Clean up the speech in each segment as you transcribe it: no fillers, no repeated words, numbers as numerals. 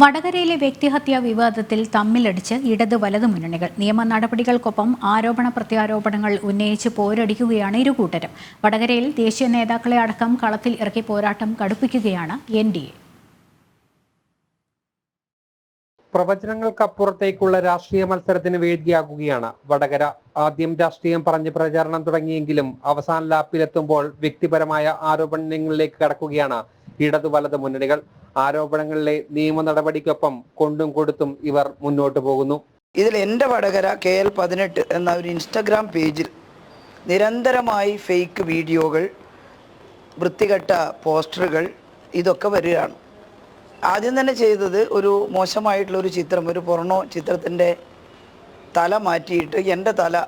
വടകരയിലെ വ്യക്തിഹത്യാ വിവാദത്തിൽ തമ്മിലടിച്ച് ഇടത് വലതു മുന്നണികൾ. നിയമ നടപടികൾക്കൊപ്പം ആരോപണ പ്രത്യാരോപണങ്ങൾ ഉന്നയിച്ച് പോരടിക്കുകയാണ് ഇരുകൂട്ടരും. വടകരയിൽ ദേശീയ നേതാക്കളെ അടക്കം കളത്തിൽ ഇറക്കി പോരാട്ടം കടുപ്പിക്കുകയാണ് NDA. പ്രവചനങ്ങൾക്കപ്പുറത്തേക്കുള്ള രാഷ്ട്രീയ മത്സരത്തിന് വേദിയാകുകയാണ് വടകര. ആദ്യം രാഷ്ട്രീയം പറഞ്ഞ് പ്രചാരണം തുടങ്ങിയെങ്കിലും അവസാന ലാപ്പിലെത്തുമ്പോൾ വ്യക്തിപരമായ ആരോപണങ്ങളിലേക്ക് കടക്കുകയാണ് ഇടതു വലത് മുന്നണികൾ. ആരോപണങ്ങളിലെ നിയമ നടപടിക്കൊപ്പം കൊണ്ടും കൊടുത്തും ഇവർ മുന്നോട്ട് പോകുന്നു. ഇതിൽ എൻ്റെ വടകര KL18 എന്ന ഒരു ഇൻസ്റ്റഗ്രാം പേജിൽ നിരന്തരമായി ഫേക്ക് വീഡിയോകൾ, വൃത്തികെട്ട പോസ്റ്ററുകൾ ഇതൊക്കെ വരികയാണ്. ആദ്യം തന്നെ ചെയ്തത് ഒരു മോശമായിട്ടുള്ളൊരു ചിത്രം, ഒരു പൊർണോ ചിത്രത്തിൻ്റെ തല മാറ്റിയിട്ട് എൻ്റെ തല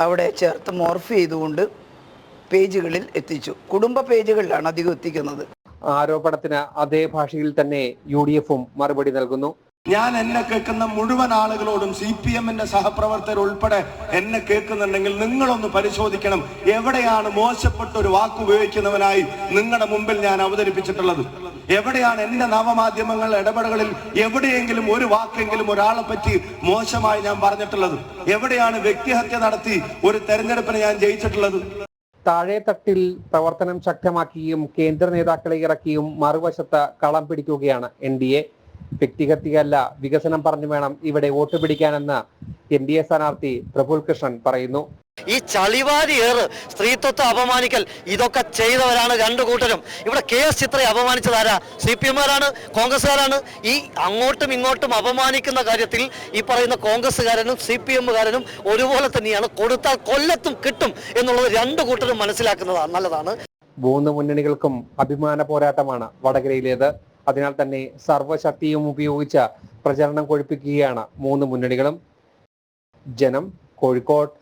അവിടെ ചേർത്ത് മോർഫ് ചെയ്തുകൊണ്ട് പേജുകളിൽ എത്തിച്ചു. കുടുംബ പേജുകളിലാണ് അധികം എത്തിക്കുന്നത്. ആരോപണത്തിന് അതേ ഭാഷയിൽ തന്നെ UDFും മറുപടി നൽകുന്നു. ഞാൻ എന്നെ കേൾക്കുന്ന മുഴുവൻ ആളുകളോടും CPMന്റെ സഹപ്രവർത്തകർ ഉൾപ്പെടെ എന്നെ കേൾക്കുന്നുണ്ടെങ്കിൽ നിങ്ങളൊന്ന് പരിശോധിക്കണം. എവിടെയാണ് മോശപ്പെട്ട ഒരു വാക്ക് ഉപയോഗിക്കുന്നവനായി നിങ്ങളുടെ മുമ്പിൽ ഞാൻ അവതരിപ്പിച്ചിട്ടുള്ളത്? എവിടെയാണ് എന്റെ നവമാധ്യമങ്ങൾ ഇടപെടലുകളിൽ എവിടെയെങ്കിലും ഒരു വാക്കെങ്കിലും ഒരാളെ പറ്റി മോശമായി ഞാൻ പറഞ്ഞിട്ടുള്ളത്? എവിടെയാണ് വ്യക്തിഹത്യ നടത്തി ഒരു തെരഞ്ഞെടുപ്പിന് ഞാൻ ജയിച്ചിട്ടുള്ളത്? താഴെ തട്ടിൽ പ്രവർത്തനം ശക്തമാക്കിയും കേന്ദ്ര നേതാക്കളെ ഇറക്കിയും മറുവശത്ത് കളം പിടിക്കുകയാണ് NDA. വ്യക്തിഹത്യയല്ല, വികസനം പറഞ്ഞു വേണം ഇവിടെ വോട്ട് പിടിക്കാനെന്ന് NDA സ്ഥാനാർത്ഥി പ്രഫുൽ കൃഷ്ണൻ പറയുന്നു. ഈ ചളിവാരിയേറ്, സ്ത്രീത്വത്തെ അപമാനിക്കൽ, ഇതൊക്കെ ചെയ്തവരാണ് രണ്ടു കൂട്ടരും. ഇവിടെ KS ചിത്രയെ അപമാനിച്ചതാരാ? CPMകാരാണ്, കോൺഗ്രസ്സുകാരാണ്. ഈ അങ്ങോട്ടും ഇങ്ങോട്ടും അപമാനിക്കുന്ന കാര്യത്തിൽ ഈ പറയുന്ന കോൺഗ്രസ്സുകാരനും CPMകാരനും ഒരുപോലെ തന്നെയാണ്. കൊടുത്താൽ കൊല്ലത്തും കിട്ടും എന്നുള്ളത് രണ്ടു കൂട്ടരും മനസ്സിലാക്കുന്നതാണ്. നല്ലതാണ്. മൂന്ന് മുന്നണികൾക്കും അഭിമാന പോരാട്ടമാണ് വടകരയിലേത്. അതിനാൽ തന്നെ സർവശക്തിയും ഉപയോഗിച്ച് പ്രചരണം കൊഴുപ്പിക്കുകയാണ് മൂന്ന് മുന്നണികളും. ജനം, കോഴിക്കോട്.